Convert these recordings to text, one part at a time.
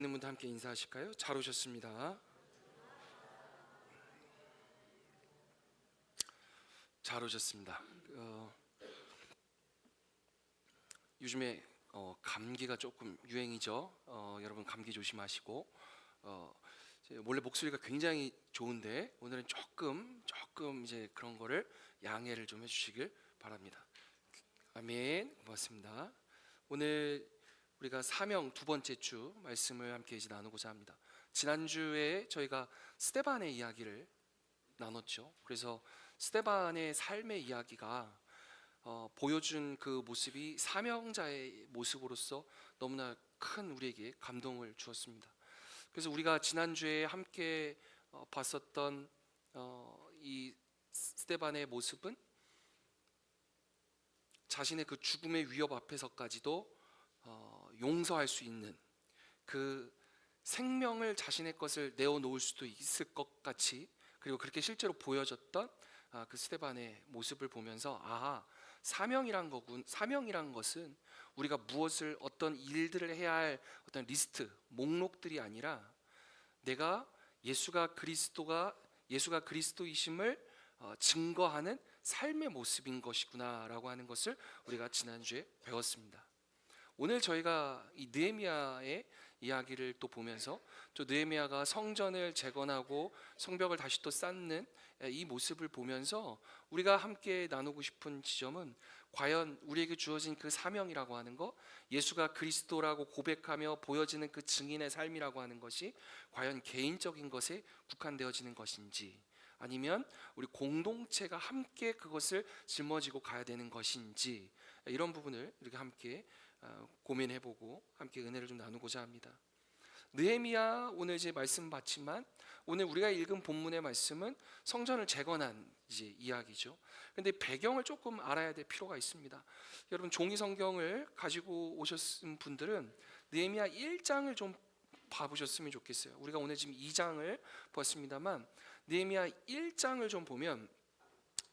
있는 분들 함께 인사하실까요? 잘 오셨습니다. 잘 오셨습니다. 요즘에 감기가 조금 유행이죠. 여러분 감기 조심하시고 원래 목소리가 굉장히 좋은데 오늘은 조금 이제 그런 거를 양해를 좀 해주시길 바랍니다. 아멘. 고맙습니다. 오늘 우리가 사명 두 번째 주 말씀을 함께 이제 나누고자 합니다. 지난주에 저희가 스데반의 이야기를 나눴죠. 그래서 스데반의 삶의 이야기가 보여준 그 모습이 사명자의 모습으로서 너무나 큰 우리에게 감동을 주었습니다. 그래서 우리가 지난주에 함께 봤었던 이 스데반의 모습은 자신의 그 죽음의 위협 앞에서까지도 용서할 수 있는, 그 생명을 자신의 것을 내어놓을 수도 있을 것 같이, 그리고 그렇게 실제로 보여졌던 그 스데반의 모습을 보면서 사명이란 것은 우리가 무엇을 어떤 일들을 해야 할 어떤 리스트, 목록들이 아니라 내가 예수가 그리스도이심을 증거하는 삶의 모습인 것이구나라고 하는 것을 우리가 지난주에 배웠습니다. 오늘 저희가 이 느헤미야의 이야기를 또 보면서 또 느헤미야가 성전을 재건하고 성벽을 다시 또 쌓는 이 모습을 보면서 우리가 함께 나누고 싶은 지점은 과연 우리에게 주어진 그 사명이라고 하는 것, 예수가 그리스도라고 고백하며 보여지는 그 증인의 삶이라고 하는 것이 과연 개인적인 것에 국한되어지는 것인지, 아니면 우리 공동체가 함께 그것을 짊어지고 가야 되는 것인지, 이런 부분을 이렇게 함께 고민해보고 함께 은혜를 좀 나누고자 합니다. 느헤미야 오늘 이제 말씀 봤지만 오늘 우리가 읽은 본문의 말씀은 성전을 재건한 이제 이야기죠. 그런데 배경을 조금 알아야 될 필요가 있습니다. 여러분 종이 성경을 가지고 오셨은 분들은 느헤미야 1장을 좀 봐보셨으면 좋겠어요. 우리가 오늘 지금 2장을 봤습니다만 느헤미야 1장을 좀 보면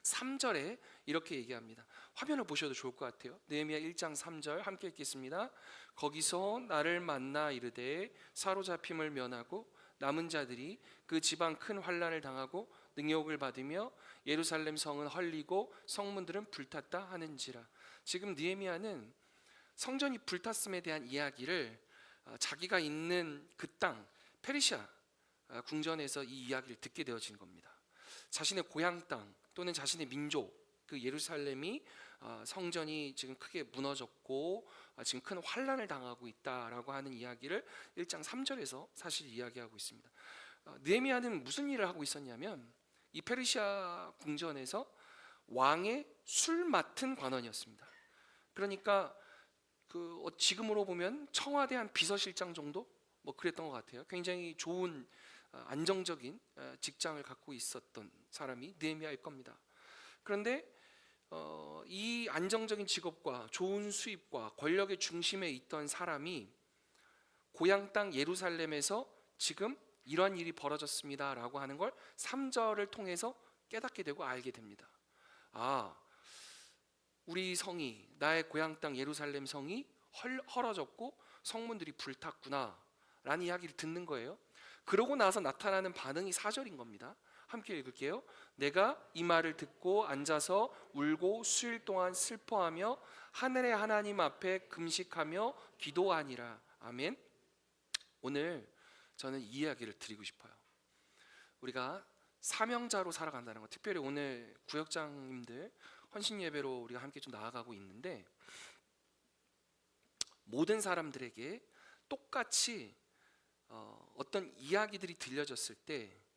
3절에 이렇게 얘기합니다. 화면을 보셔도 좋을 것 같아요. 느헤미야 1장 3절 함께 읽겠습니다. 거기서 나를 만나 이르되 사로잡힘을 면하고 남은 자들이 그 지방 큰 환난을 당하고 능욕을 받으며 예루살렘 성은 헐리고 성문들은 불탔다 하는지라. 지금 느헤미야는 성전이 불탔음에 대한 이야기를 자기가 있는 그 땅 페르시아 궁전에서 이 이야기를 듣게 되어진 겁니다. 자신의 고향 땅 또는 자신의 민족 그 예루살렘이 성전이 지금 크게 무너졌고 지금 큰 환난을 당하고 있다라고 하는 이야기를 1장 3절에서 사실 이야기하고 있습니다. 느헤미야는 무슨 일을 하고 있었냐면 이 페르시아 궁전에서 왕의 술 맡은 관원이었습니다. 그러니까 지금으로 보면 청와대 한 비서실장 정도 뭐 그랬던 것 같아요. 굉장히 좋은 안정적인 직장을 갖고 있었던 사람이 느헤미야일 겁니다. 그런데 이 안정적인 직업과 좋은 수입과 권력의 중심에 있던 사람이 고향 땅 예루살렘에서 지금 이런 일이 벌어졌습니다라고 하는 걸 3절을 통해서 깨닫게 되고 알게 됩니다. 우리 성이, 나의 고향 땅 예루살렘 성이 헐어졌고 성문들이 불탔구나 라는 이야기를 듣는 거예요. 그러고 나서 나타나는 반응이 4절인 겁니다. 함께 읽을게요. 내가 이 말을 듣고 앉아서 울고 수일 동안 슬퍼하며 하늘의 하나님 앞에 금식하며 기도하니라. 아멘. 오늘 저는 이 이야기를 드리고 싶어요. 우리가 사명자로 살아간다는 것, 특별히 오늘 구역장님들 헌신 예배로 우리가 함께 좀 나아가고 있는데 모든 사람들에게 똑같이 어떤 이야기들이 들려졌을 때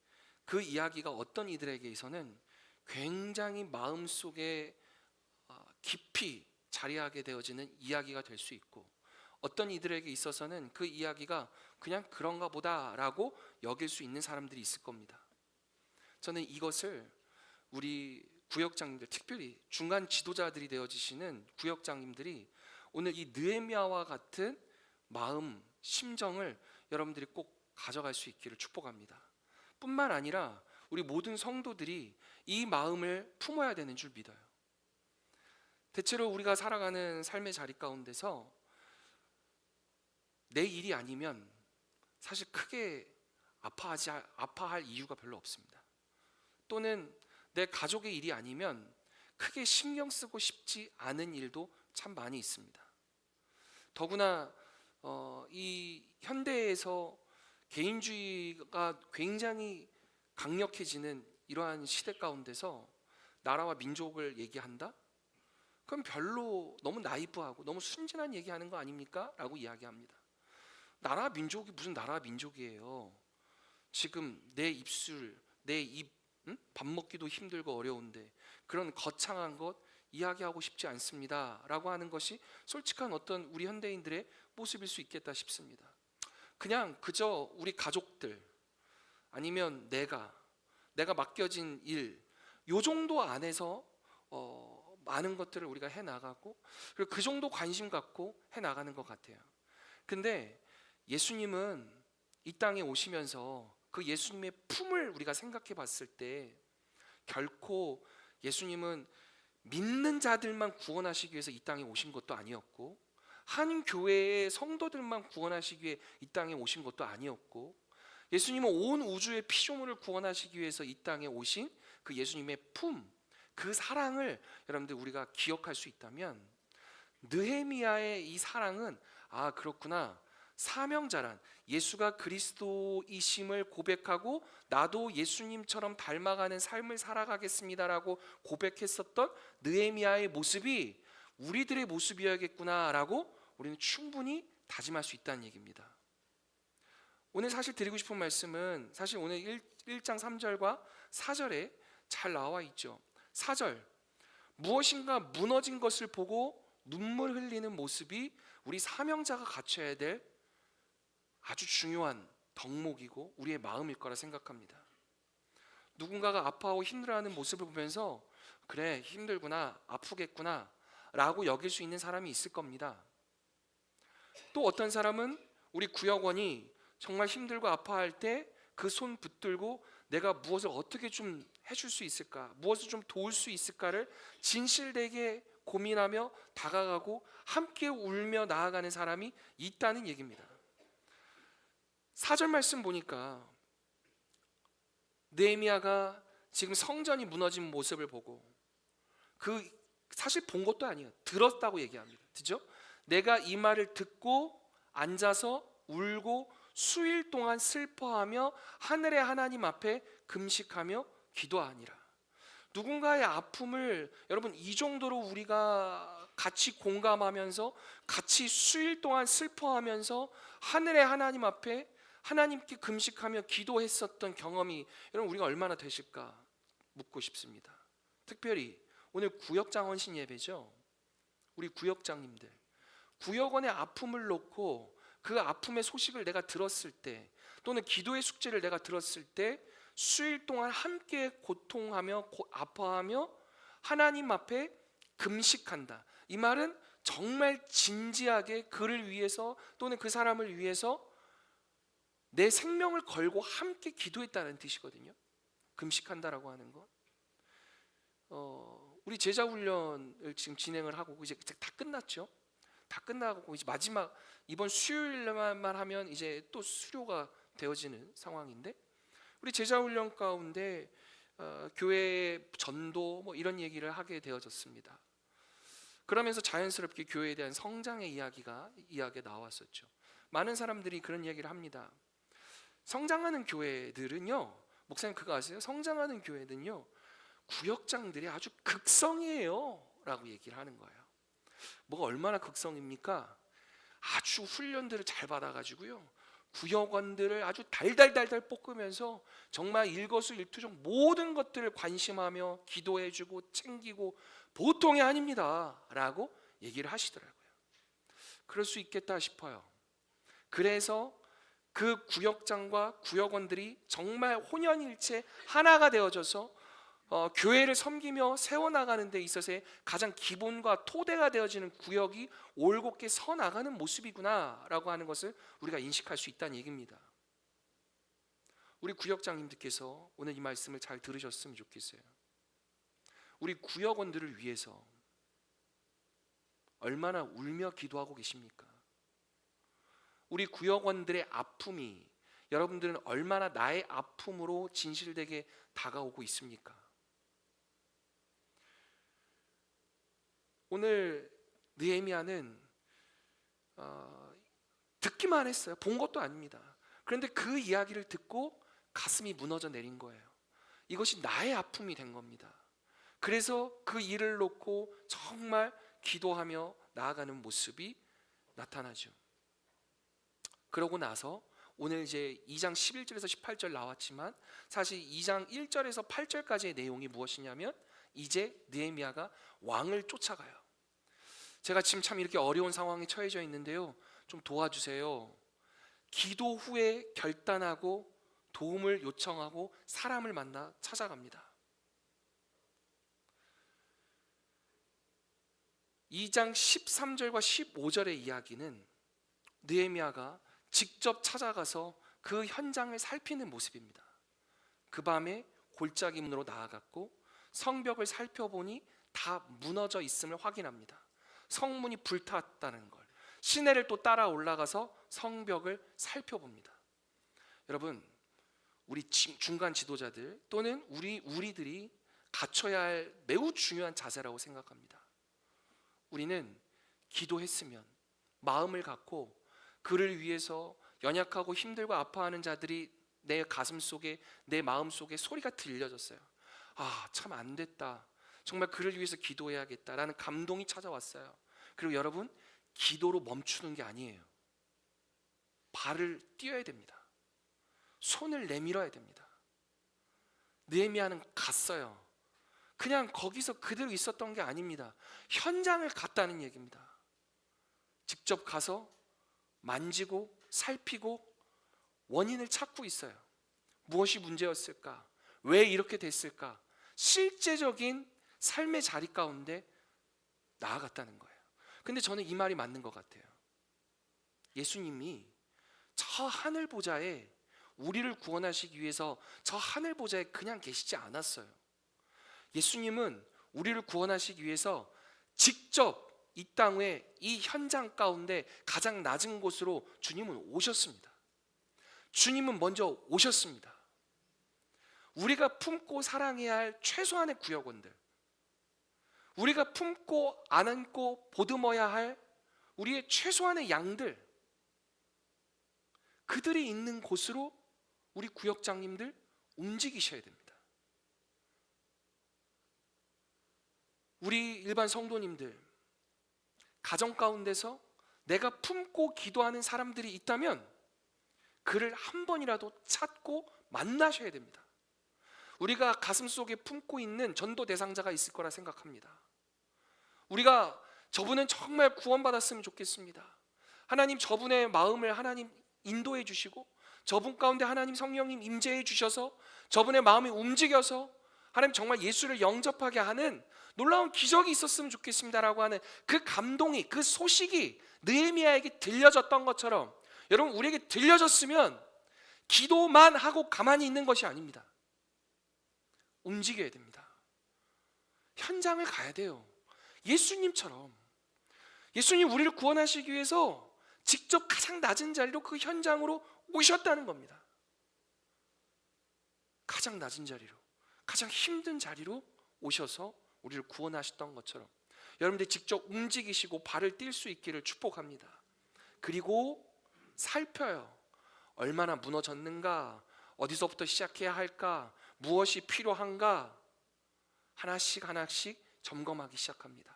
그 이야기가 어떤 이들에게서는 굉장히 마음속에 깊이 자리하게 되어지는 이야기가 될 수 있고 어떤 이들에게 있어서는 그 이야기가 그냥 그런가 보다라고 여길 수 있는 사람들이 있을 겁니다. 저는 이것을 우리 구역장님들, 특별히 중간 지도자들이 되어지시는 구역장님들이 오늘 이 느헤미야와 같은 마음, 심정을 여러분들이 꼭 가져갈 수 있기를 축복합니다. 뿐만 아니라 우리 모든 성도들이 이 마음을 품어야 되는 줄 믿어요. 대체로 우리가 살아가는 삶의 자리 가운데서 내 일이 아니면 사실 크게 아파할 이유가 별로 없습니다. 또는 내 가족의 일이 아니면 크게 신경 쓰고 싶지 않은 일도 참 많이 있습니다. 더구나 이 현대에서 개인주의가 굉장히 강력해지는 이러한 시대 가운데서 나라와 민족을 얘기한다? 그럼 별로 너무 나이브하고 너무 순진한 얘기하는 거 아닙니까? 라고 이야기합니다. 나라 민족이 무슨 나라 민족이에요. 지금 내 입술, 내 입, 밥 먹기도 힘들고 어려운데 그런 거창한 것 이야기하고 싶지 않습니다 라고 하는 것이 솔직한 어떤 우리 현대인들의 모습일 수 있겠다 싶습니다. 그냥 그저 우리 가족들 아니면 내가 맡겨진 일, 요 정도 안에서 많은 것들을 우리가 해나가고 그리고 그 정도 관심 갖고 해나가는 것 같아요. 근데 예수님은 이 땅에 오시면서 그 예수님의 품을 우리가 생각해 봤을 때 결코 예수님은 믿는 자들만 구원하시기 위해서 이 땅에 오신 것도 아니었고 한 교회의 성도들만 구원하시기 위해 이 땅에 오신 것도 아니었고 예수님은 온 우주의 피조물을 구원하시기 위해서 이 땅에 오신 그 예수님의 품, 그 사랑을 여러분들 우리가 기억할 수 있다면 느헤미야의 이 사랑은 아 그렇구나, 사명자란 예수가 그리스도이심을 고백하고 나도 예수님처럼 닮아가는 삶을 살아가겠습니다라고 고백했었던 느헤미야의 모습이 우리들의 모습이어야겠구나라고 우리는 충분히 다짐할 수 있다는 얘기입니다. 오늘 사실 드리고 싶은 말씀은 사실 오늘 1장 3절과 4절에 잘 나와 있죠. 4절, 무엇인가 무너진 것을 보고 눈물 흘리는 모습이 우리 사명자가 갖춰야 될 아주 중요한 덕목이고 우리의 마음일 거라 생각합니다. 누군가가 아파하고 힘들어하는 모습을 보면서 그래 힘들구나 아프겠구나 라고 여길 수 있는 사람이 있을 겁니다. 또 어떤 사람은 우리 구역원이 정말 힘들고 아파할 때 그 손 붙들고 내가 무엇을 어떻게 좀 해줄 수 있을까, 무엇을 좀 도울 수 있을까를 진실되게 고민하며 다가가고 함께 울며 나아가는 사람이 있다는 얘기입니다. 4절 말씀 보니까 느헤미야가 지금 성전이 무너진 모습을 보고 그 사실 본 것도 아니에요. 들었다고 얘기합니다. 그죠? 내가 이 말을 듣고 앉아서 울고 수일 동안 슬퍼하며 하늘의 하나님 앞에 금식하며 기도하니라. 누군가의 아픔을 여러분 이 정도로 우리가 같이 공감하면서 같이 수일 동안 슬퍼하면서 하늘의 하나님 앞에 하나님께 금식하며 기도했었던 경험이 여러분 우리가 얼마나 되실까 묻고 싶습니다. 특별히 오늘 구역장 헌신 예배죠. 우리 구역장님들 구역원의 아픔을 놓고 그 아픔의 소식을 내가 들었을 때 또는 기도의 숙제를 내가 들었을 때 수일 동안 함께 고통하며 아파하며 하나님 앞에 금식한다. 이 말은 정말 진지하게 그를 위해서 또는 그 사람을 위해서 내 생명을 걸고 함께 기도했다는 뜻이거든요. 금식한다라고 하는 것. 우리 제자 훈련을 지금 진행을 하고 이제 다 끝났죠. 다 끝나고 이제 마지막 이번 수요일만 하면 이제 또 수료가 되어지는 상황인데 우리 제자 훈련 가운데 교회의 전도 뭐 이런 얘기를 하게 되어졌습니다. 그러면서 자연스럽게 교회에 대한 성장의 이야기가 나왔었죠. 많은 사람들이 그런 얘기를 합니다. 성장하는 교회들은요, 목사님 그거 아세요? 성장하는 교회는요 구역장들이 아주 극성이에요 라고 얘기를 하는 거예요. 뭐가 얼마나 극성입니까? 아주 훈련들을 잘 받아가지고요 구역원들을 아주 달달달달 볶으면서 정말 일거수일투족 모든 것들을 관심하며 기도해주고 챙기고 보통이 아닙니다 라고 얘기를 하시더라고요. 그럴 수 있겠다 싶어요. 그래서 그 구역장과 구역원들이 정말 혼연일체 하나가 되어져서 교회를 섬기며 세워나가는 데 있어서의 가장 기본과 토대가 되어지는 구역이 올곧게 서나가는 모습이구나 라고 하는 것을 우리가 인식할 수 있다는 얘기입니다. 우리 구역장님들께서 오늘 이 말씀을 잘 들으셨으면 좋겠어요. 우리 구역원들을 위해서 얼마나 울며 기도하고 계십니까? 우리 구역원들의 아픔이 여러분들은 얼마나 나의 아픔으로 진실되게 다가오고 있습니까? 오늘 느헤미야는 듣기만 했어요. 본 것도 아닙니다. 그런데 그 이야기를 듣고 가슴이 무너져 내린 거예요. 이것이 나의 아픔이 된 겁니다. 그래서 그 일을 놓고 정말 기도하며 나아가는 모습이 나타나죠. 그러고 나서 오늘 이제 2장 11절에서 18절 나왔지만 사실 2장 1절에서 8절까지의 내용이 무엇이냐면 이제 느헤미야가 왕을 쫓아가요. 제가 지금 참 이렇게 어려운 상황에 처해져 있는데요, 좀 도와주세요. 기도 후에 결단하고 도움을 요청하고 사람을 만나 찾아갑니다. 2장 13절과 15절의 이야기는 느헤미야가 직접 찾아가서 그 현장을 살피는 모습입니다. 그 밤에 골짜기 문으로 나아갔고 성벽을 살펴보니 다 무너져 있음을 확인합니다. 성문이 불탔다는 걸. 시내를 또 따라 올라가서 성벽을 살펴봅니다. 여러분, 우리 중간 지도자들 또는 우리들이 갖춰야 할 매우 중요한 자세라고 생각합니다. 우리는 기도했으면 마음을 갖고 그를 위해서 연약하고 힘들고 아파하는 자들이 내 가슴 속에, 내 마음 속에 소리가 들려졌어요. 아, 참 안 됐다. 정말 그를 위해서 기도해야겠다라는 감동이 찾아왔어요. 그리고 여러분, 기도로 멈추는 게 아니에요. 발을 띄어야 됩니다. 손을 내밀어야 됩니다. 느헤미야는 갔어요. 그냥 거기서 그대로 있었던 게 아닙니다. 현장을 갔다는 얘기입니다. 직접 가서 만지고 살피고 원인을 찾고 있어요. 무엇이 문제였을까? 왜 이렇게 됐을까? 실제적인 삶의 자리 가운데 나아갔다는 거예요. 근데 저는 이 말이 맞는 것 같아요. 예수님이 저 하늘 보좌에 우리를 구원하시기 위해서 저 하늘 보좌에 그냥 계시지 않았어요. 예수님은 우리를 구원하시기 위해서 직접 이 땅에 이 현장 가운데 가장 낮은 곳으로 주님은 오셨습니다. 주님은 먼저 오셨습니다. 우리가 품고 사랑해야 할 최소한의 구역원들, 우리가 품고 안고 보듬어야 할 우리의 최소한의 양들, 그들이 있는 곳으로 우리 구역장님들 움직이셔야 됩니다. 우리 일반 성도님들, 가정 가운데서 내가 품고 기도하는 사람들이 있다면 그를 한 번이라도 찾고 만나셔야 됩니다. 우리가 가슴속에 품고 있는 전도 대상자가 있을 거라 생각합니다. 우리가 저분은 정말 구원받았으면 좋겠습니다. 하나님, 저분의 마음을 하나님 인도해 주시고 저분 가운데 하나님 성령님 임재해 주셔서 저분의 마음이 움직여서 하나님 정말 예수를 영접하게 하는 놀라운 기적이 있었으면 좋겠습니다라고 하는 그 감동이, 그 소식이 느헤미야에게 들려졌던 것처럼 여러분, 우리에게 들려졌으면 기도만 하고 가만히 있는 것이 아닙니다. 움직여야 됩니다. 현장을 가야 돼요. 예수님처럼. 예수님 우리를 구원하시기 위해서 직접 가장 낮은 자리로 그 현장으로 오셨다는 겁니다. 가장 낮은 자리로, 가장 힘든 자리로 오셔서 우리를 구원하셨던 것처럼 여러분들이 직접 움직이시고 발을 띨 수 있기를 축복합니다. 그리고 살펴요. 얼마나 무너졌는가, 어디서부터 시작해야 할까, 무엇이 필요한가, 하나씩 하나씩 점검하기 시작합니다.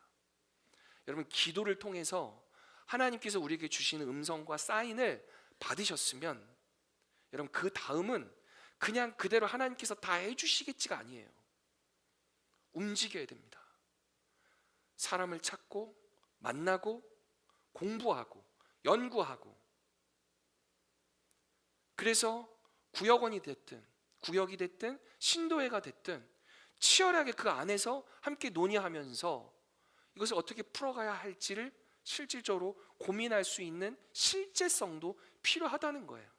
여러분, 기도를 통해서 하나님께서 우리에게 주시는 음성과 사인을 받으셨으면 여러분, 그 다음은 그냥 그대로 하나님께서 다 해주시겠지가 아니에요. 움직여야 됩니다. 사람을 찾고 만나고 공부하고 연구하고, 그래서 구역원이 됐든 구역이 됐든 신도회가 됐든 치열하게 그 안에서 함께 논의하면서 이것을 어떻게 풀어가야 할지를 실질적으로 고민할 수 있는 실제성도 필요하다는 거예요.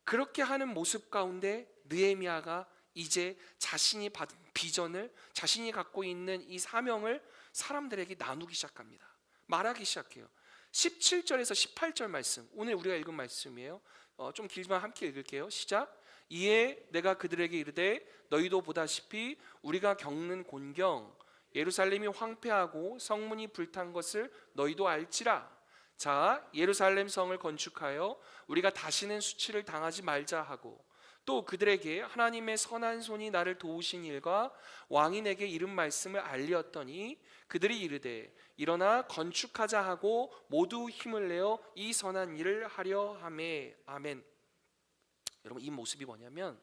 그렇게 하는 모습 가운데 느헤미야가 이제 자신이 받은 비전을, 자신이 갖고 있는 이 사명을 사람들에게 나누기 시작합니다. 말하기 시작해요. 17절에서 18절 말씀, 오늘 우리가 읽은 말씀이에요. 좀 길지만 함께 읽을게요. 시작. 이에 내가 그들에게 이르되 너희도 보다시피 우리가 겪는 곤경 예루살렘이 황폐하고 성문이 불탄 것을 너희도 알지라. 자, 예루살렘 성을 건축하여 우리가 다시는 수치를 당하지 말자 하고, 또 그들에게 하나님의 선한 손이 나를 도우신 일과 왕이 내게 이른 말씀을 알리었더니 그들이 이르되 일어나 건축하자 하고 모두 힘을 내어 이 선한 일을 하려 하매. 아멘. 여러분, 이 모습이 뭐냐면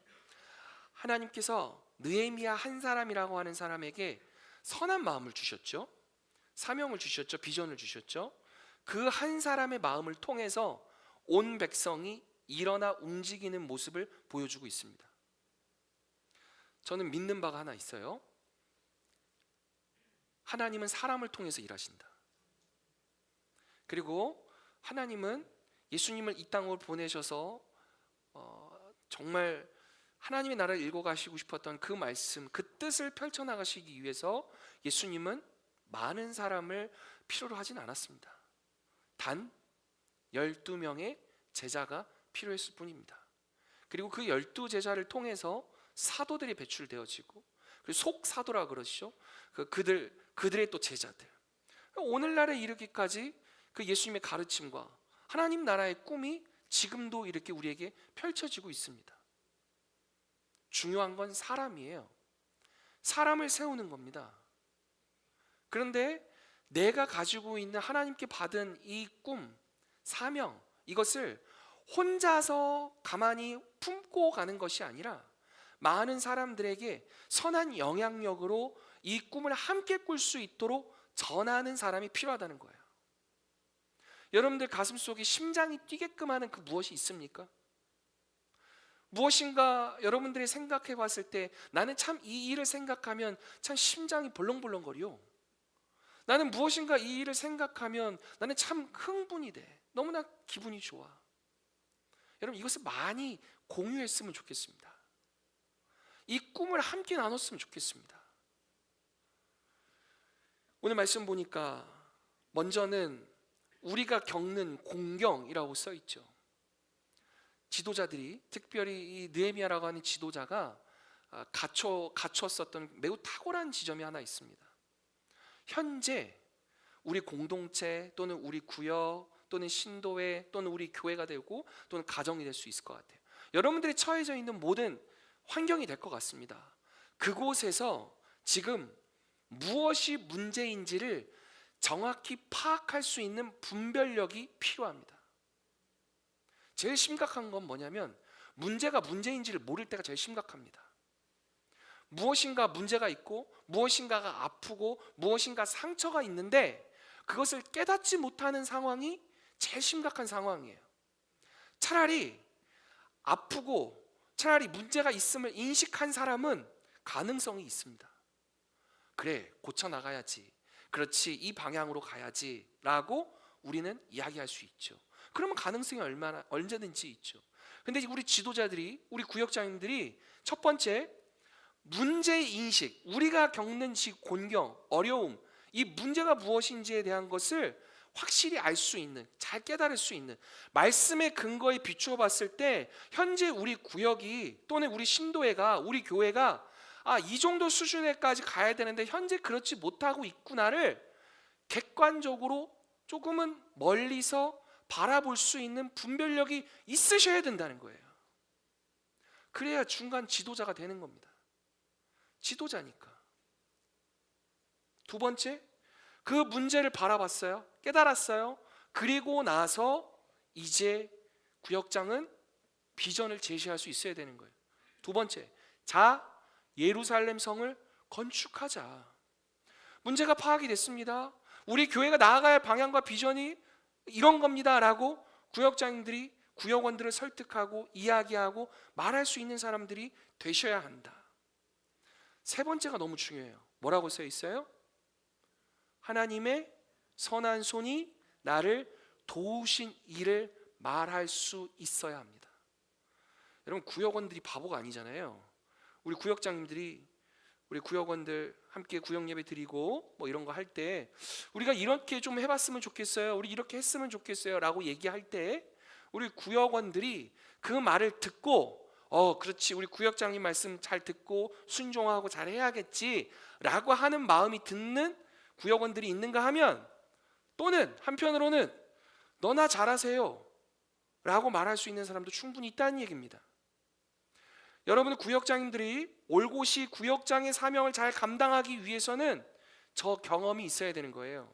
하나님께서 느헤미야 한 사람이라고 하는 사람에게 선한 마음을 주셨죠. 사명을 주셨죠. 비전을 주셨죠. 그 한 사람의 마음을 통해서 온 백성이 일어나 움직이는 모습을 보여주고 있습니다. 저는 믿는 바가 하나 있어요. 하나님은 사람을 통해서 일하신다. 그리고 하나님은 예수님을 이 땅으로 보내셔서 정말 하나님의 나라를 읽어가시고 싶었던 그 말씀, 그 뜻을 펼쳐나가시기 위해서 예수님은 많은 사람을 필요로 하진 않았습니다. 단 12명의 제자가 필요했을 뿐입니다. 그리고 그 12제자를 통해서 사도들이 배출되어지고, 그리고 속사도라 그러시죠. 그들의 또 제자들, 오늘날에 이르기까지 그 예수님의 가르침과 하나님 나라의 꿈이 지금도 이렇게 우리에게 펼쳐지고 있습니다. 중요한 건 사람이에요. 사람을 세우는 겁니다. 그런데 내가 가지고 있는 하나님께 받은 이 꿈, 사명, 이것을 혼자서 가만히 품고 가는 것이 아니라 많은 사람들에게 선한 영향력으로 이 꿈을 함께 꿀 수 있도록 전하는 사람이 필요하다는 거예요. 여러분들 가슴속에 심장이 뛰게끔 하는 그 무엇이 있습니까? 무엇인가 여러분들이 생각해 봤을 때 나는 참 이 일을 생각하면 참 심장이 벌렁벌렁거려. 나는 무엇인가 이 일을 생각하면 나는 참 흥분이 돼. 너무나 기분이 좋아. 여러분, 이것을 많이 공유했으면 좋겠습니다. 이 꿈을 함께 나눴으면 좋겠습니다. 오늘 말씀 보니까 먼저는 우리가 겪는 공경이라고 써 있죠. 지도자들이, 특별히 이 느헤미야라고 하는 지도자가 갖췄었던 매우 탁월한 지점이 하나 있습니다. 현재 우리 공동체 또는 우리 구역 또는 신도회 또는 우리 교회가 되고 또는 가정이 될 수 있을 것 같아요. 여러분들이 처해져 있는 모든 환경이 될 것 같습니다. 그곳에서 지금 무엇이 문제인지를 정확히 파악할 수 있는 분별력이 필요합니다. 제일 심각한 건 뭐냐면 문제가 문제인지를 모를 때가 제일 심각합니다. 무엇인가 문제가 있고 무엇인가가 아프고 무엇인가 상처가 있는데 그것을 깨닫지 못하는 상황이 제일 심각한 상황이에요. 차라리 아프고 차라리 문제가 있음을 인식한 사람은 가능성이 있습니다. 그래, 고쳐나가야지. 그렇지, 이 방향으로 가야지 라고 우리는 이야기할 수 있죠. 그러면 가능성이 언제든지 있죠. 근데 우리 지도자들이, 우리 구역장님들이 첫 번째, 문제인식, 우리가 겪는 곤경, 어려움, 이 문제가 무엇인지에 대한 것을 확실히 알 수 있는, 잘 깨달을 수 있는 말씀의 근거에 비추어 봤을 때 현재 우리 구역이 또는 우리 신도회가, 우리 교회가 이 정도 수준에까지 가야 되는데 현재 그렇지 못하고 있구나를 객관적으로 조금은 멀리서 바라볼 수 있는 분별력이 있으셔야 된다는 거예요. 그래야 중간 지도자가 되는 겁니다. 지도자니까. 두 번째, 그 문제를 바라봤어요. 깨달았어요. 그리고 나서 이제 구역장은 비전을 제시할 수 있어야 되는 거예요. 두 번째, 자, 예루살렘 성을 건축하자. 문제가 파악이 됐습니다. 우리 교회가 나아가야 할 방향과 비전이 이런 겁니다 라고 구역장들이 구역원들을 설득하고 이야기하고 말할 수 있는 사람들이 되셔야 한다. 세 번째가 너무 중요해요. 뭐라고 써 있어요? 하나님의 선한 손이 나를 도우신 일을 말할 수 있어야 합니다. 여러분, 구역원들이 바보가 아니잖아요. 우리 구역장님들이 우리 구역원들 함께 구역 예배 드리고 뭐 이런 거 할 때 우리가 이렇게 좀 해봤으면 좋겠어요, 우리 이렇게 했으면 좋겠어요 라고 얘기할 때 우리 구역원들이 그 말을 듣고 그렇지, 우리 구역장님 말씀 잘 듣고 순종하고 잘 해야겠지 라고 하는 마음이 듣는 구역원들이 있는가 하면, 또는 한편으로는 너나 잘하세요 라고 말할 수 있는 사람도 충분히 있다는 얘기입니다. 여러분, 구역장님들이 올곧이 구역장의 사명을 잘 감당하기 위해서는 저 경험이 있어야 되는 거예요.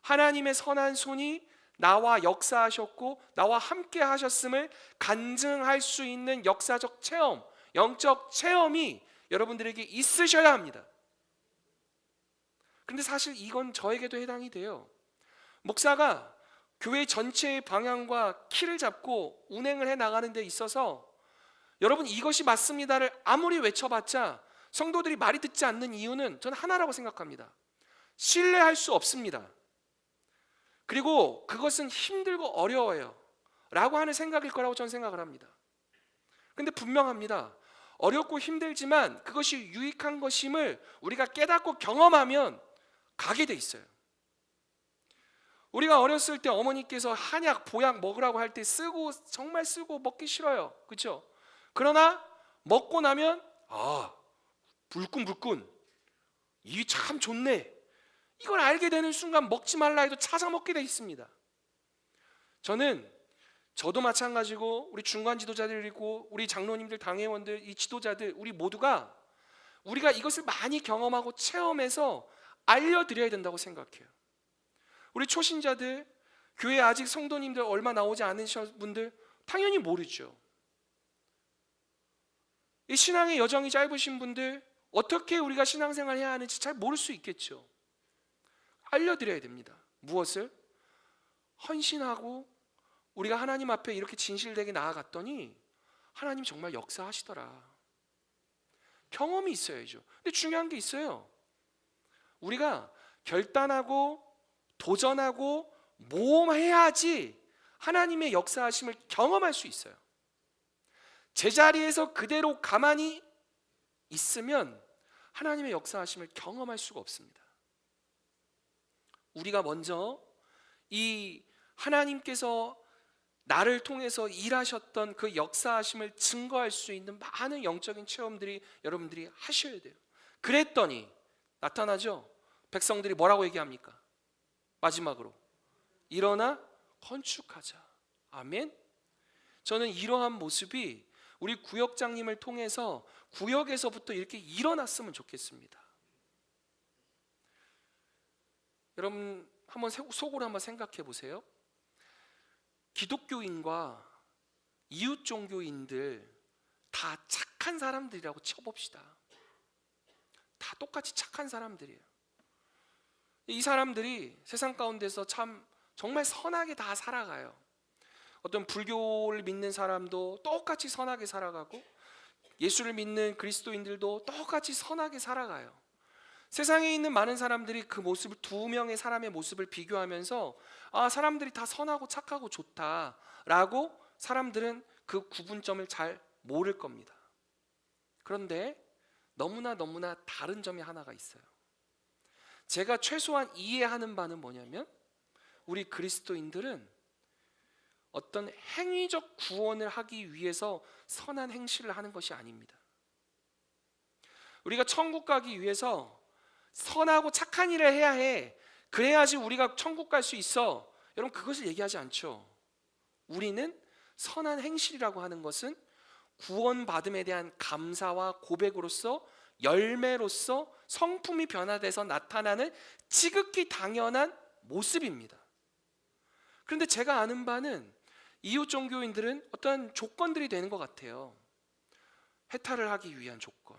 하나님의 선한 손이 나와 역사하셨고 나와 함께 하셨음을 간증할 수 있는 역사적 체험, 영적 체험이 여러분들에게 있으셔야 합니다. 그런데 사실 이건 저에게도 해당이 돼요. 목사가 교회 전체의 방향과 키를 잡고 운행을 해 나가는 데 있어서 여러분, 이것이 맞습니다를 아무리 외쳐봤자 성도들이 말이 듣지 않는 이유는 저는 하나라고 생각합니다. 신뢰할 수 없습니다. 그리고 그것은 힘들고 어려워요 라고 하는 생각일 거라고 저는 생각을 합니다. 근데 분명합니다. 어렵고 힘들지만 그것이 유익한 것임을 우리가 깨닫고 경험하면 가게 돼 있어요. 우리가 어렸을 때 어머니께서 한약, 보약 먹으라고 할 때 정말 쓰고 먹기 싫어요, 그렇죠? 그러나 먹고 나면 불끈불끈, 이게 참 좋네, 이걸 알게 되는 순간 먹지 말라 해도 찾아 먹게 돼 있습니다. 저도 마찬가지고 우리 중간 지도자들이고 우리 장로님들, 당회원들, 이 지도자들, 우리 모두가 우리가 이것을 많이 경험하고 체험해서 알려드려야 된다고 생각해요. 우리 초신자들, 교회 아직 성도님들 얼마 나오지 않으신 분들 당연히 모르죠. 이 신앙의 여정이 짧으신 분들, 어떻게 우리가 신앙생활 해야 하는지 잘 모를 수 있겠죠. 알려드려야 됩니다. 무엇을? 헌신하고 우리가 하나님 앞에 이렇게 진실되게 나아갔더니 하나님 정말 역사하시더라. 경험이 있어야죠. 근데 중요한 게 있어요. 우리가 결단하고 도전하고 모험해야지 하나님의 역사하심을 경험할 수 있어요. 제자리에서 그대로 가만히 있으면 하나님의 역사하심을 경험할 수가 없습니다. 우리가 먼저 이 하나님께서 나를 통해서 일하셨던 그 역사하심을 증거할 수 있는 많은 영적인 체험들이 여러분들이 하셔야 돼요. 그랬더니 나타나죠. 백성들이 뭐라고 얘기합니까? 마지막으로 일어나 건축하자. 아멘. 저는 이러한 모습이 우리 구역장님을 통해서 구역에서부터 이렇게 일어났으면 좋겠습니다. 여러분, 한번 속으로 한번 생각해 보세요. 기독교인과 이웃 종교인들 다 착한 사람들이라고 쳐봅시다. 다 똑같이 착한 사람들이에요. 이 사람들이 세상 가운데서 참 정말 선하게 다 살아가요. 어떤 불교를 믿는 사람도 똑같이 선하게 살아가고 예수를 믿는 그리스도인들도 똑같이 선하게 살아가요. 세상에 있는 많은 사람들이 그 모습을, 두 명의 사람의 모습을 비교하면서 사람들이 다 선하고 착하고 좋다라고 사람들은 그 구분점을 잘 모를 겁니다. 그런데 너무나 다른 점이 하나가 있어요. 제가 최소한 이해하는 바는 뭐냐면, 우리 그리스도인들은 어떤 행위적 구원을 하기 위해서 선한 행실을 하는 것이 아닙니다. 우리가 천국 가기 위해서 선하고 착한 일을 해야 해, 그래야지 우리가 천국 갈 수 있어, 여러분 그것을 얘기하지 않죠. 우리는 선한 행실이라고 하는 것은 구원받음에 대한 감사와 고백으로서, 열매로서 성품이 변화돼서 나타나는 지극히 당연한 모습입니다. 그런데 제가 아는 바는 이웃 종교인들은 어떤 조건들이 되는 것 같아요. 해탈을 하기 위한 조건,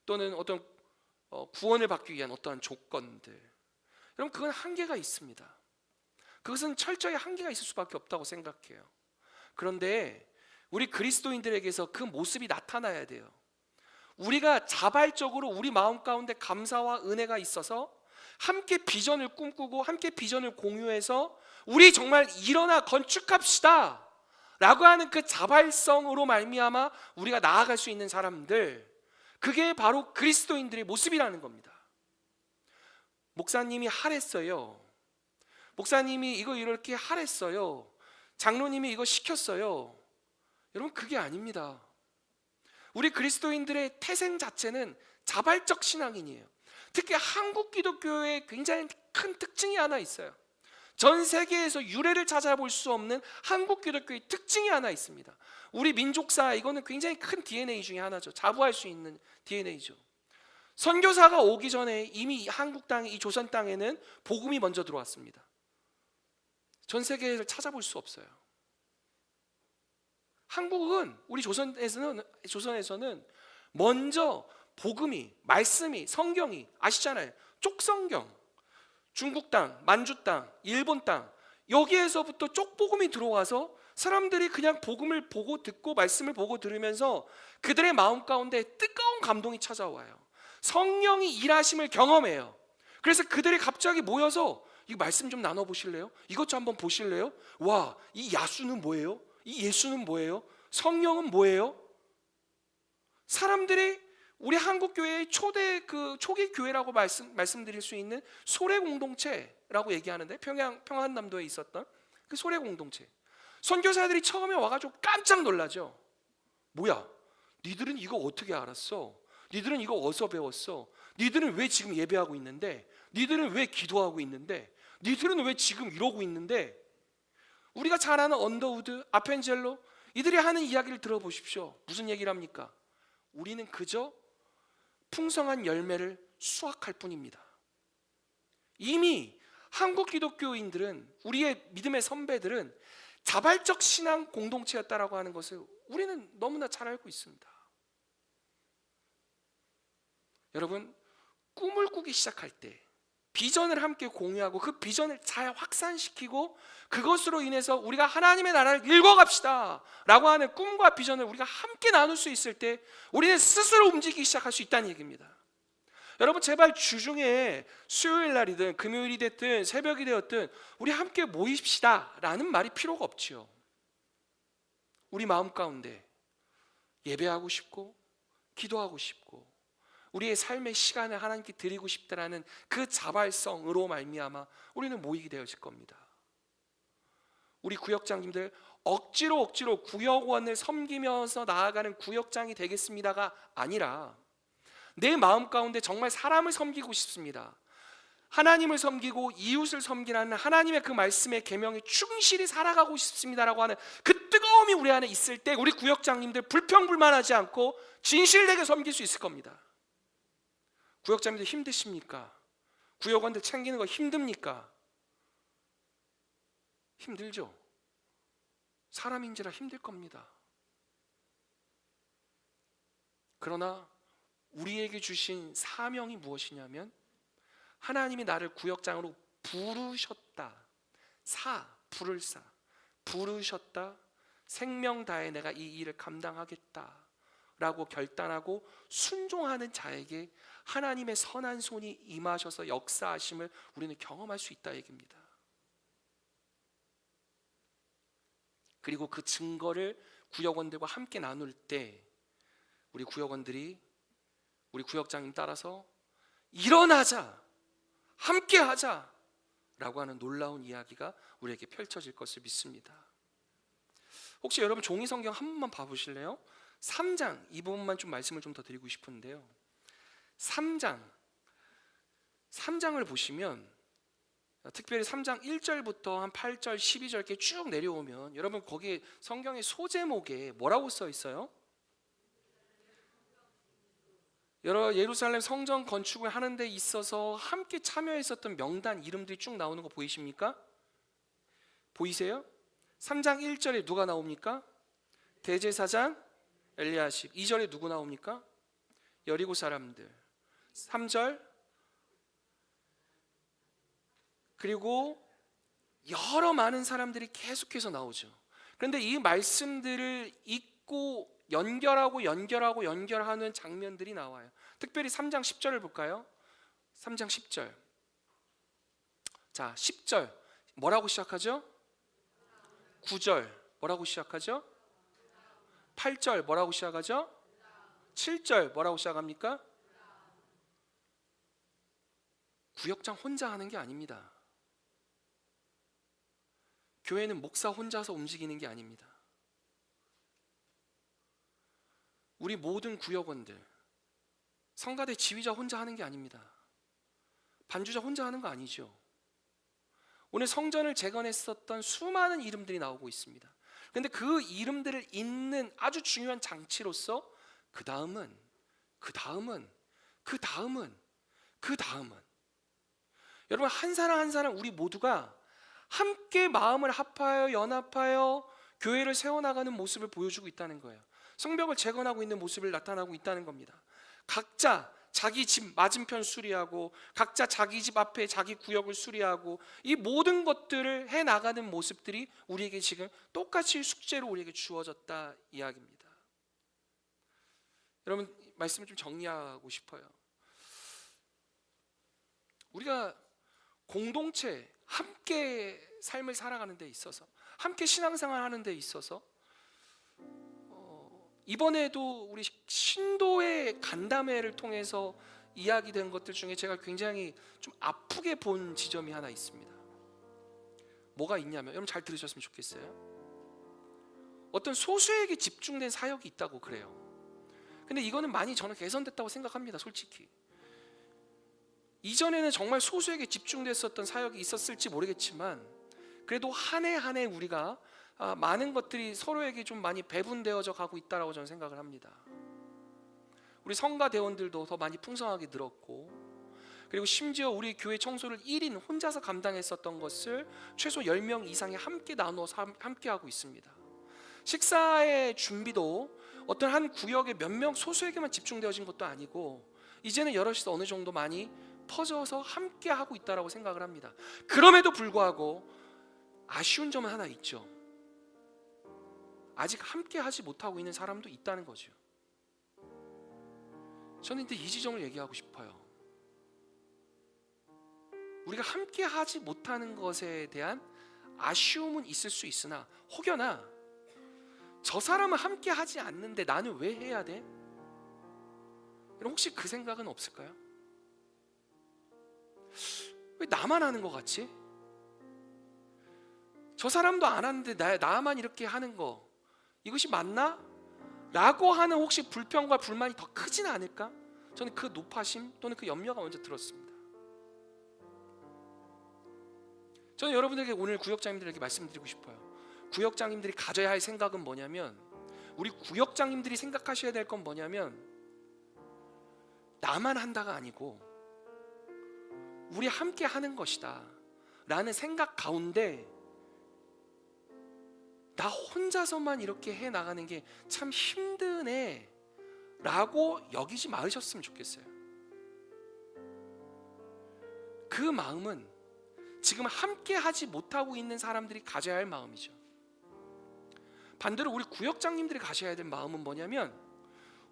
또는 어떤 구원을 받기 위한 어떠한 조건들. 여러분, 그건 한계가 있습니다. 그것은 철저히 한계가 있을 수밖에 없다고 생각해요. 그런데 우리 그리스도인들에게서 그 모습이 나타나야 돼요. 우리가 자발적으로 우리 마음 가운데 감사와 은혜가 있어서 함께 비전을 꿈꾸고 함께 비전을 공유해서 우리 정말 일어나 건축합시다 라고 하는 그 자발성으로 말미암아 우리가 나아갈 수 있는 사람들, 그게 바로 그리스도인들의 모습이라는 겁니다. 목사님이 하랬어요. 목사님이 이거 이렇게 하랬어요. 장로님이 이거 시켰어요. 여러분, 그게 아닙니다. 우리 그리스도인들의 태생 자체는 자발적 신앙인이에요. 특히 한국 기독교의 굉장히 큰 특징이 하나 있어요. 전 세계에서 유래를 찾아볼 수 없는 한국 기독교의 특징이 하나 있습니다. 우리 민족사, 이거는 굉장히 큰 DNA 중에 하나죠. 자부할 수 있는 DNA죠. 선교사가 오기 전에 이미 한국 땅, 이 조선 땅에는 복음이 먼저 들어왔습니다. 전 세계를 찾아볼 수 없어요. 한국은, 우리 조선에서는 먼저 복음이, 말씀이, 성경이, 아시잖아요. 쪽성경, 중국 땅, 만주 땅, 일본 땅, 여기에서부터 쪽복음이 들어와서 사람들이 그냥 복음을 보고 듣고 말씀을 보고 들으면서 그들의 마음 가운데 뜨거운 감동이 찾아와요. 성령이 일하심을 경험해요. 그래서 그들이 갑자기 모여서 이 말씀 좀 나눠보실래요? 이것 좀 한번 보실래요? 와, 이 야수는 뭐예요? 이 예수는 뭐예요? 성령은 뭐예요? 사람들이 우리 한국 교회의 초기 교회라고 말씀드릴 수 있는 소래 공동체라고 얘기하는데, 평안남도에 있었던 그 소래 공동체. 선교사들이 처음에 와가지고 깜짝 놀라죠. 뭐야? 니들은 이거 어떻게 알았어? 니들은 이거 어디서 배웠어? 니들은 왜 지금 예배하고 있는데? 니들은 왜 기도하고 있는데? 니들은 왜 지금 이러고 있는데? 우리가 잘 아는 언더우드, 아펜젤로, 이들이 하는 이야기를 들어보십시오. 무슨 얘기를 합니까? 우리는 그저 풍성한 열매를 수확할 뿐입니다. 이미 한국 기독교인들은, 우리의 믿음의 선배들은 자발적 신앙 공동체였다라고 하는 것을 우리는 너무나 잘 알고 있습니다. 여러분, 꿈을 꾸기 시작할 때 비전을 함께 공유하고 그 비전을 잘 확산시키고 그것으로 인해서 우리가 하나님의 나라를 일궈갑시다 라고 하는 꿈과 비전을 우리가 함께 나눌 수 있을 때 우리는 스스로 움직이기 시작할 수 있다는 얘기입니다. 여러분, 제발 주중에 수요일 날이든 금요일이 됐든 새벽이 되었든 우리 함께 모입시다 라는 말이 필요가 없지요. 우리 마음 가운데 예배하고 싶고 기도하고 싶고 우리의 삶의 시간을 하나님께 드리고 싶다라는 그 자발성으로 말미암아 우리는 모이게 되어질 겁니다. 우리 구역장님들 억지로 구역원을 섬기면서 나아가는 구역장이 되겠습니다가 아니라 내 마음 가운데 정말 사람을 섬기고 싶습니다. 하나님을 섬기고 이웃을 섬기라는 하나님의 그 말씀의 계명에 충실히 살아가고 싶습니다라고 하는 그 뜨거움이 우리 안에 있을 때 우리 구역장님들 불평불만하지 않고 진실되게 섬길 수 있을 겁니다. 구역장님들 힘드십니까? 구역원들 챙기는 거 힘듭니까? 힘들죠. 사람인지라 힘들 겁니다. 그러나 우리에게 주신 사명이 무엇이냐면 하나님이 나를 구역장으로 부르셨다. 부르셨다. 생명 다해 내가 이 일을 감당하겠다 라고 결단하고 순종하는 자에게 하나님의 선한 손이 임하셔서 역사하심을 우리는 경험할 수 있다 얘기입니다. 그리고 그 증거를 구역원들과 함께 나눌 때 우리 구역원들이 우리 구역장님 따라서 일어나자, 함께하자 라고 하는 놀라운 이야기가 우리에게 펼쳐질 것을 믿습니다. 혹시 여러분 종이 성경 한 번만 봐보실래요? 3장, 이 부분만 좀 말씀을 좀 더 드리고 싶은데요. 3장을 보시면 특별히 3장 1절부터 한 8절, 12절 이렇게 쭉 내려오면 여러분 거기에 성경의 소제목에 뭐라고 써 있어요? 여러 예루살렘 성전 건축을 하는 데 있어서 함께 참여했었던 명단 이름들이 쭉 나오는 거 보이십니까? 보이세요? 3장 1절에 누가 나옵니까? 대제사장 엘리야십. 2절에 누구 나옵니까? 여리고 사람들. 3절 그리고 여러 많은 사람들이 계속해서 나오죠. 그런데 이 말씀들을 읽고 연결하는 장면들이 나와요. 특별히 3장 10절을 볼까요? 3장 10절. 자, 10절 뭐라고 시작하죠? 9절 뭐라고 시작하죠? 8절 뭐라고 시작하죠? 7절 뭐라고 시작합니까? 구역장 혼자 하는 게 아닙니다. 교회는 목사 혼자서 움직이는 게 아닙니다. 우리 모든 구역원들, 성가대 지휘자 혼자 하는 게 아닙니다. 반주자 혼자 하는 거 아니죠. 오늘 성전을 재건했었던 수많은 이름들이 나오고 있습니다. 그런데 그 이름들을 잇는 아주 중요한 장치로서 그 다음은 여러분, 한 사람 한 사람 우리 모두가 함께 마음을 합하여 연합하여 교회를 세워나가는 모습을 보여주고 있다는 거예요. 성벽을 재건하고 있는 모습을 나타나고 있다는 겁니다. 각자 자기 집 맞은편 수리하고, 각자 자기 집 앞에 자기 구역을 수리하고, 이 모든 것들을 해나가는 모습들이 우리에게 지금 똑같이 숙제로 우리에게 주어졌다 이야기입니다. 여러분, 말씀을 좀 정리하고 싶어요. 우리가 공동체 함께 삶을 살아가는 데 있어서, 함께 신앙생활 하는 데 있어서 이번에도 우리 신도의 간담회를 통해서 이야기된 것들 중에 제가 굉장히 좀 아프게 본 지점이 하나 있습니다. 뭐가 있냐면, 여러분 잘 들으셨으면 좋겠어요. 어떤 소수에게 집중된 사역이 있다고 그래요. 근데 이거는 많이 저는 개선됐다고 생각합니다. 솔직히 이전에는 정말 소수에게 집중됐었던 사역이 있었을지 모르겠지만, 그래도 한 해 한 해 우리가 많은 것들이 서로에게 좀 많이 배분되어져 가고 있다라고 저는 생각을 합니다. 우리 성가 대원들도 더 많이 풍성하게 늘었고, 그리고 심지어 우리 교회 청소를 1인 혼자서 감당했었던 것을 최소 10명 이상이 함께 나눠서 함께 하고 있습니다. 식사의 준비도 어떤 한 구역의 몇 명 소수에게만 집중되어진 것도 아니고, 이제는 여럿이서 어느 정도 많이 퍼져서 함께 하고 있다라고 생각을 합니다. 그럼에도 불구하고 아쉬운 점은 하나 있죠. 아직 함께 하지 못하고 있는 사람도 있다는 거죠. 저는 근데 이 지점을 얘기하고 싶어요. 우리가 함께 하지 못하는 것에 대한 아쉬움은 있을 수 있으나, 혹여나 저 사람은 함께 하지 않는데 나는 왜 해야 돼? 여러분, 혹시 그 생각은 없을까요? 왜 나만 하는 것 같지? 저 사람도 안 하는데 나만 이렇게 하는 거, 이것이 맞나? 라고 하는 혹시 불평과 불만이 더 크지는 않을까? 저는 그 노파심 또는 그 염려가 먼저 들었습니다. 저는 여러분들에게 오늘 구역장님들에게 말씀드리고 싶어요. 구역장님들이 가져야 할 생각은 뭐냐면, 우리 구역장님들이 생각하셔야 될 건 뭐냐면, 나만 한다가 아니고 우리 함께 하는 것이다 라는 생각 가운데, 나 혼자서만 이렇게 해나가는 게 참 힘드네 라고 여기지 마으셨으면 좋겠어요. 그 마음은 지금 함께 하지 못하고 있는 사람들이 가져야 할 마음이죠. 반대로 우리 구역장님들이 가셔야 될 마음은 뭐냐면,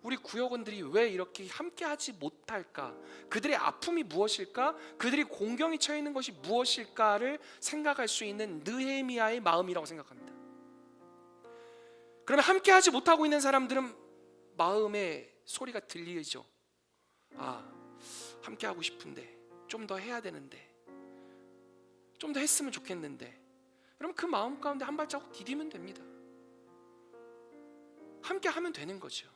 우리 구역원들이 왜 이렇게 함께 하지 못할까? 그들의 아픔이 무엇일까? 그들이 공경이 처해 있는 것이 무엇일까를 생각할 수 있는 느헤미야의 마음이라고 생각합니다. 그러면 함께 하지 못하고 있는 사람들은 마음의 소리가 들리죠. 함께 하고 싶은데, 좀 더 해야 되는데, 좀 더 했으면 좋겠는데. 여러분, 그 마음 가운데 한 발자국 디디면 됩니다. 함께 하면 되는 거죠.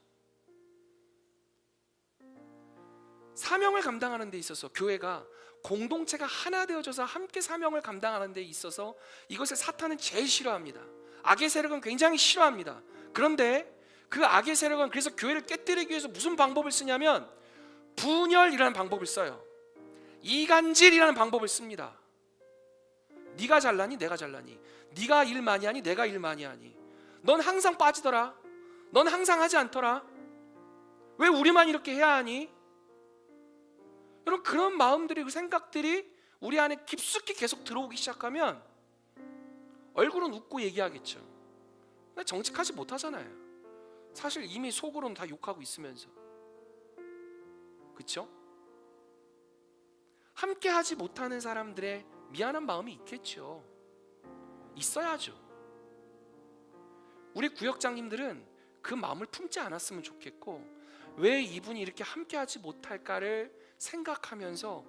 사명을 감당하는 데 있어서 교회가 공동체가 하나 되어져서 함께 사명을 감당하는 데 있어서 이것을 사탄은 제일 싫어합니다. 악의 세력은 굉장히 싫어합니다. 그런데 그 악의 세력은 그래서 교회를 깨뜨리기 위해서 무슨 방법을 쓰냐면, 분열이라는 방법을 써요. 이간질이라는 방법을 씁니다. 네가 잘나니 내가 잘나니, 네가 일 많이 하니 내가 일 많이 하니, 넌 항상 빠지더라, 넌 항상 하지 않더라, 왜 우리만 이렇게 해야 하니? 여러분, 그런 마음들이, 그 생각들이 우리 안에 깊숙이 계속 들어오기 시작하면 얼굴은 웃고 얘기하겠죠. 근데 정직하지 못하잖아요. 사실 이미 속으로는 다 욕하고 있으면서. 그렇죠? 함께 하지 못하는 사람들의 미안한 마음이 있겠죠. 있어야죠. 우리 구역장님들은 그 마음을 품지 않았으면 좋겠고, 왜 이분이 이렇게 함께하지 못할까를 생각하면서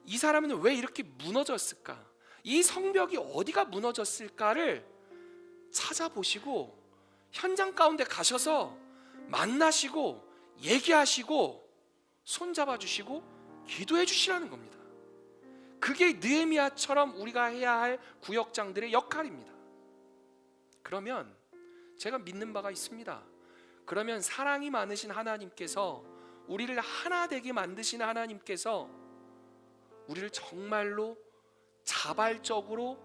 이 사람은 왜 이렇게 무너졌을까? 이 성벽이 어디가 무너졌을까를 찾아보시고 현장 가운데 가셔서 만나시고 얘기하시고 손잡아 주시고 기도해 주시라는 겁니다. 그게 느헤미야처럼 우리가 해야 할 구역장들의 역할입니다. 그러면 제가 믿는 바가 있습니다. 그러면 사랑이 많으신 하나님께서, 우리를 하나 되게 만드신 하나님께서 우리를 정말로 자발적으로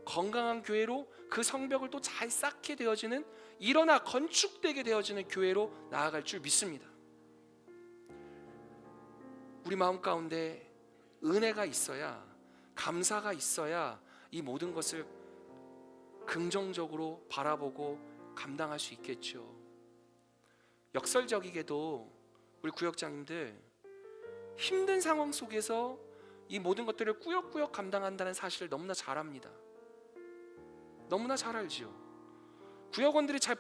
건강한 교회로, 그 성벽을 또 잘 쌓게 되어지는, 일어나 건축되게 되어지는 교회로 나아갈 줄 믿습니다. 우리 마음 가운데 은혜가 있어야, 감사가 있어야 이 모든 것을 긍정적으로 바라보고 감당할 수 있겠죠. 역설적이게도 우리 구역장님들 힘든 상황 속에서 이 모든 것들을 꾸역꾸역 감당한다는 사실을 너무나 잘 압니다. 너무나 잘 알지요. 구역원들이 잘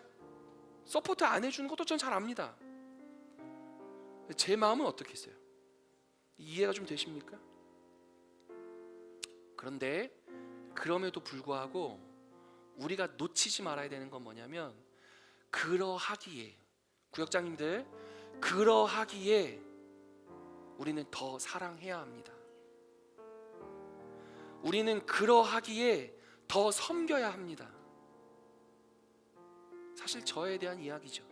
서포트 안 해주는 것도 전 잘 압니다. 제 마음은 어떻겠어요? 이해가 좀 되십니까? 그런데 그럼에도 불구하고 우리가 놓치지 말아야 되는 건 뭐냐면, 그러하기에, 구역장님들, 그러하기에 우리는 더 사랑해야 합니다. 우리는 그러하기에 더 섬겨야 합니다. 사실 저에 대한 이야기죠.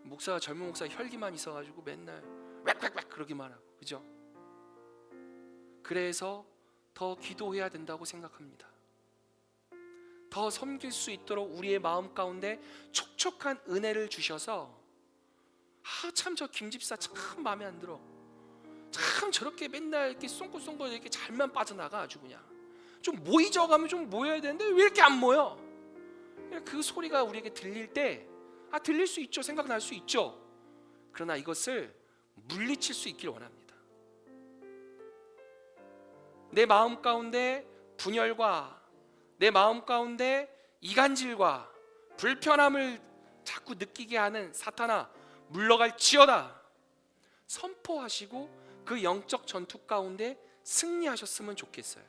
목사가, 젊은 목사 혈기만 있어가지고 맨날 웩웩웩 그러기만 하고, 그죠? 그래서 더 기도해야 된다고 생각합니다. 더 섬길 수 있도록 우리의 마음 가운데 촉촉한 은혜를 주셔서, 참 저 김집사 참 마음에 안 들어, 참 저렇게 맨날 이렇게 송긋송긋 이렇게 잘만 빠져나가, 아주 그냥 좀 모이자고 하면 좀 모여야 되는데 왜 이렇게 안 모여? 그 소리가 우리에게 들릴 때, 들릴 수 있죠, 생각날 수 있죠. 그러나 이것을 물리칠 수 있기를 원합니다. 내 마음 가운데 분열과 내 마음 가운데 이간질과 불편함을 자꾸 느끼게 하는 사탄아, 물러갈지어다 선포하시고 그 영적 전투 가운데 승리하셨으면 좋겠어요.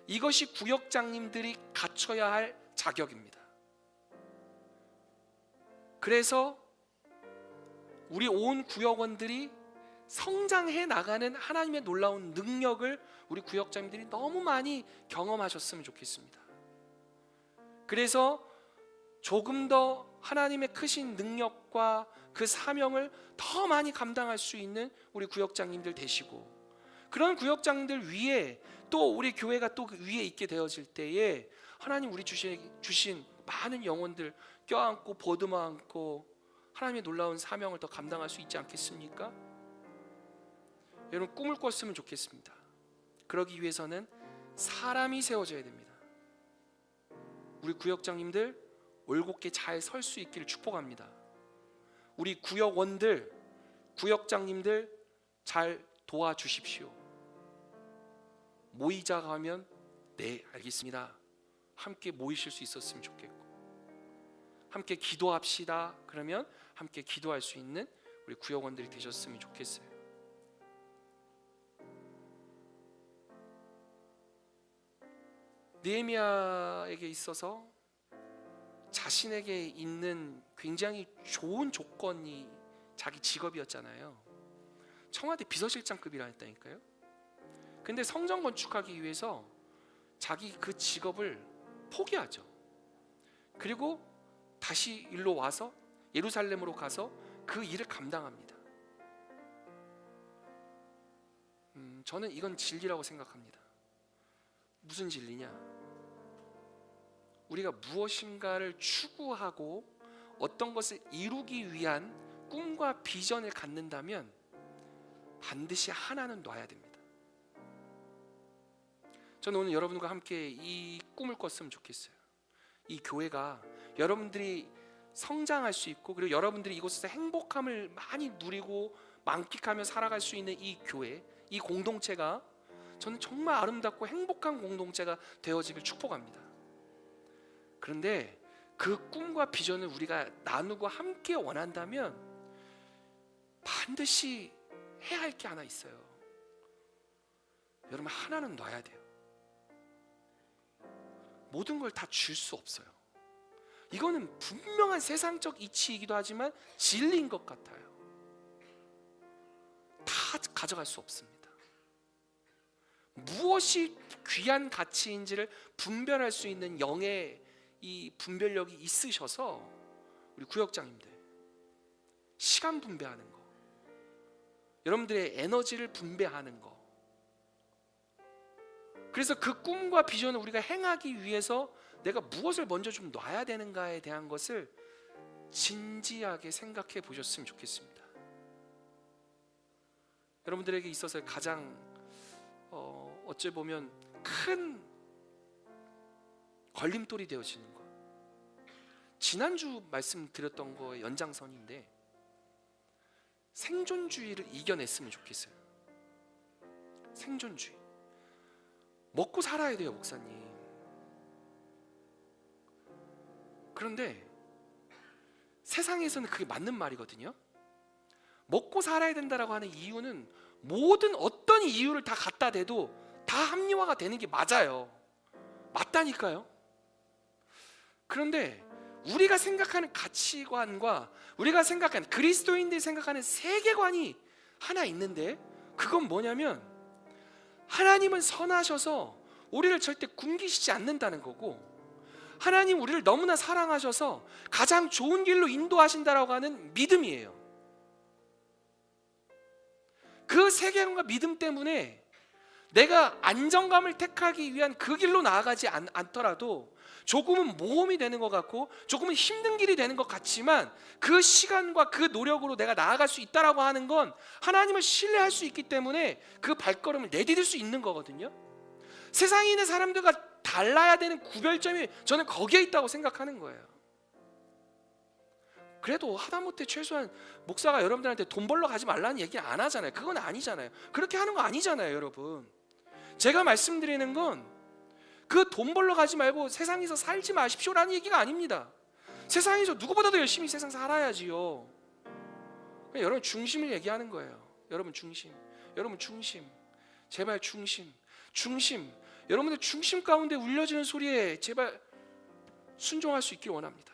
이것이 구역장님들이 갖춰야 할 자격입니다. 그래서 우리 온 구역원들이 성장해 나가는 하나님의 놀라운 능력을 우리 구역장님들이 너무 많이 경험하셨으면 좋겠습니다. 그래서 조금 더 하나님의 크신 능력과 그 사명을 더 많이 감당할 수 있는 우리 구역장님들 되시고, 그런 구역장님들 위에 또 우리 교회가 또 그 위에 있게 되어질 때에 하나님 우리 주신 많은 영혼들 껴안고 보듬어 안고 하나님의 놀라운 사명을 더 감당할 수 있지 않겠습니까? 여러분, 꿈을 꿨으면 좋겠습니다. 그러기 위해서는 사람이 세워져야 됩니다. 우리 구역장님들 올곧게 잘 설 수 있기를 축복합니다. 우리 구역원들, 구역장님들 잘 도와주십시오. 모이자가 하면 네, 알겠습니다. 함께 모이실 수 있었으면 좋겠고, 함께 기도합시다 그러면 함께 기도할 수 있는 우리 구역원들이 되셨으면 좋겠어요. 느헤미야에게 있어서 자신에게 있는 굉장히 좋은 조건이 자기 직업이었잖아요. 청와대 비서실장급이라 했다니까요. 근데 성전 건축하기 위해서 자기 그 직업을 포기하죠. 그리고 다시 일로 와서 예루살렘으로 가서 그 일을 감당합니다. 저는 이건 진리라고 생각합니다. 무슨 진리냐? 우리가 무엇인가를 추구하고 어떤 것을 이루기 위한 꿈과 비전을 갖는다면 반드시 하나는 놔야 됩니다. 저는 오늘 여러분과 함께 이 꿈을 꿨으면 좋겠어요. 이 교회가 여러분들이 성장할 수 있고, 그리고 여러분들이 이곳에서 행복함을 많이 누리고 만끽하며 살아갈 수 있는 이 교회, 이 공동체가 저는 정말 아름답고 행복한 공동체가 되어지길 축복합니다. 그런데 그 꿈과 비전을 우리가 나누고 함께 원한다면 반드시 해야 할 게 하나 있어요. 여러분, 하나는 놔야 돼요. 모든 걸 다 줄 수 없어요. 이거는 분명한 세상적 이치이기도 하지만 진리인 것 같아요. 다 가져갈 수 없습니다. 무엇이 귀한 가치인지를 분별할 수 있는 영의 이 분별력이 있으셔서 우리 구역장님들, 시간 분배하는 거, 여러분들의 에너지를 분배하는 거, 그래서 그 꿈과 비전을 우리가 행하기 위해서 내가 무엇을 먼저 좀 놔야 되는가에 대한 것을 진지하게 생각해 보셨으면 좋겠습니다. 여러분들에게 있어서 가장 어찌 보면 큰 걸림돌이 되어지는 것, 지난주 말씀드렸던 거의 연장선인데, 생존주의를 이겨냈으면 좋겠어요. 생존주의. 먹고 살아야 돼요, 목사님. 그런데 세상에서는 그게 맞는 말이거든요. 먹고 살아야 된다라고 하는 이유는 모든 어떤 이유를 다 갖다 대도 다 합리화가 되는 게 맞아요. 맞다니까요. 그런데 우리가 생각하는 가치관과 우리가 생각하는, 그리스도인들이 생각하는 세계관이 하나 있는데, 그건 뭐냐면 하나님은 선하셔서 우리를 절대 굶기시지 않는다는 거고, 하나님 우리를 너무나 사랑하셔서 가장 좋은 길로 인도하신다라고 하는 믿음이에요. 그 세계관과 믿음 때문에 내가 안정감을 택하기 위한 그 길로 나아가지 않더라도 조금은 모험이 되는 것 같고 조금은 힘든 길이 되는 것 같지만, 그 시간과 그 노력으로 내가 나아갈 수 있다라고 하는 건 하나님을 신뢰할 수 있기 때문에 그 발걸음을 내디딜 수 있는 거거든요. 세상에 있는 사람들과 달라야 되는 구별점이 저는 거기에 있다고 생각하는 거예요. 그래도 하다못해 최소한 목사가 여러분들한테 돈 벌러 가지 말라는 얘기 안 하잖아요. 그건 아니잖아요. 그렇게 하는 거 아니잖아요, 여러분. 제가 말씀드리는 건 그 돈 벌러 가지 말고 세상에서 살지 마십시오라는 얘기가 아닙니다. 세상에서 누구보다도 열심히 세상 살아야지요. 여러분 중심을 얘기하는 거예요. 여러분 중심, 여러분 중심, 제발 중심, 중심. 여러분들 중심 가운데 울려지는 소리에 제발 순종할 수 있길 원합니다.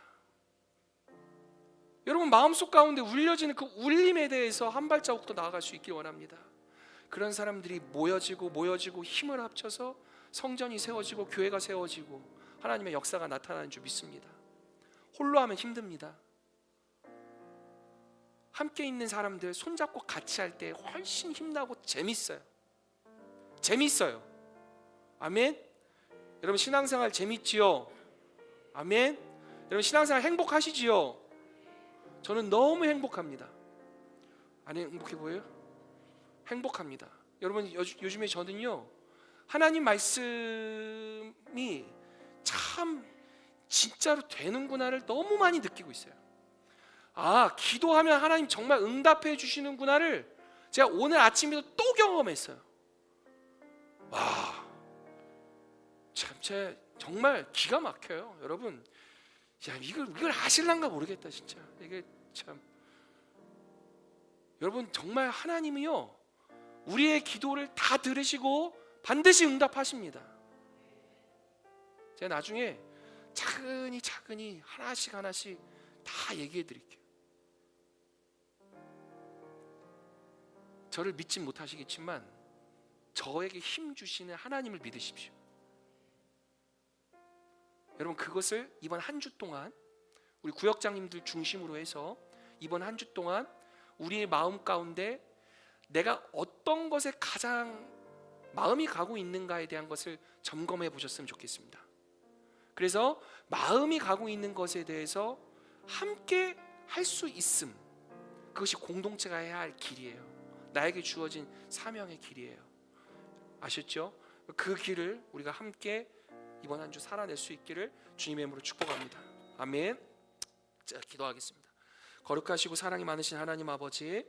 여러분 마음속 가운데 울려지는 그 울림에 대해서 한 발자국 더 나아갈 수 있길 원합니다. 그런 사람들이 모여지고 힘을 합쳐서 성전이 세워지고 교회가 세워지고 하나님의 역사가 나타나는 줄 믿습니다. 홀로 하면 힘듭니다. 함께 있는 사람들 손잡고 같이 할 때 훨씬 힘나고 재밌어요. 재밌어요. 아멘. 여러분 신앙생활 재밌지요? 아멘. 여러분 신앙생활 행복하시지요? 저는 너무 행복합니다. 안 행복해 보여요? 행복합니다. 여러분 요즘에 저는요, 하나님 말씀이 참 진짜로 되는구나를 너무 많이 느끼고 있어요. 아, 기도하면 하나님 정말 응답해 주시는구나를 제가 오늘 아침에도 또 경험했어요. 와, 참 제 정말 기가 막혀요. 여러분, 야, 이걸 아실란가 모르겠다 진짜. 이게 참, 여러분 정말 하나님이요, 우리의 기도를 다 들으시고 반드시 응답하십니다. 제가 나중에 차근히 하나씩 다 얘기해 드릴게요. 저를 믿지 못하시겠지만 저에게 힘 주시는 하나님을 믿으십시오. 여러분 그것을 이번 한 주 동안 우리 구역장님들 중심으로 해서 이번 한 주 동안 우리의 마음 가운데 내가 어떤 것에 가장 마음이 가고 있는가에 대한 것을 점검해 보셨으면 좋겠습니다. 그래서 마음이 가고 있는 것에 대해서 함께 할 수 있음, 그것이 공동체가 해야 할 길이에요. 나에게 주어진 사명의 길이에요. 아셨죠? 그 길을 우리가 함께 이번 한 주 살아낼 수 있기를 주님의 이름으로 축복합니다. 아멘. 자, 기도하겠습니다. 거룩하시고 사랑이 많으신 하나님 아버지,